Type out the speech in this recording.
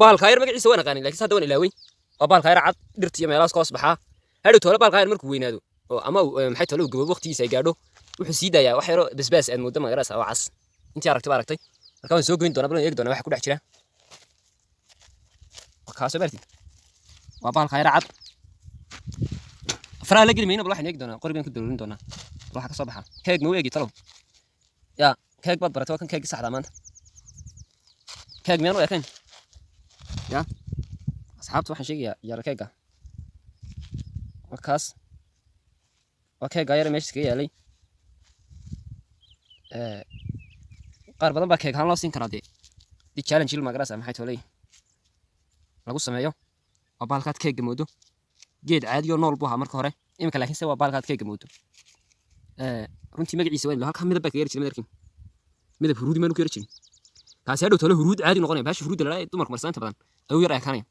baalka yar magaciisa waan aqaanin laakiin hadda waan ilaaway waa baalka yar cad dhirtiyo meelahaas ka hoos baxaa hadhow toole baalka yar markuu weynaado oo ama maxay toole gabo waqtigiisa ay gaadho wuxuu sii daayaa wax yaro basbaas aad moodo magarasa oo cas intii aragtay marka waan soo goyn doonaa bal eegi doonaa waxa ku dhex jira kaasoo barti waa baalka yar cad faraa la geli mayna bal waxaan eegi doonaa qorigan ku dawlin doonaa waxa ka soo baxa keeg ma u eegi talo ya keeg baad baratay kan keeg saxda maanta keeg miyaan u ekayn ya asxaabta waxaan sheegayaa yar keega wakaas waa keega yar meesha iskaga yaalay qaar badan baa keeg ahaan loo siin karaa dee di challenge il magarasa maxay tolay lagu sameeyo waa baalkaad keega moodo geed caadi oo nool buu ahaa marka hore imika laakiin se waa baalkaad keega moodo runtii magaciisa waa halka midab baa ka yar jiray madarkin midab huruudi maanu ka yar jirin kaasi hadhow tole huruud caadi noqonaya baashi huruud la dumarku marsaanta badan ayuu yar eekaanaya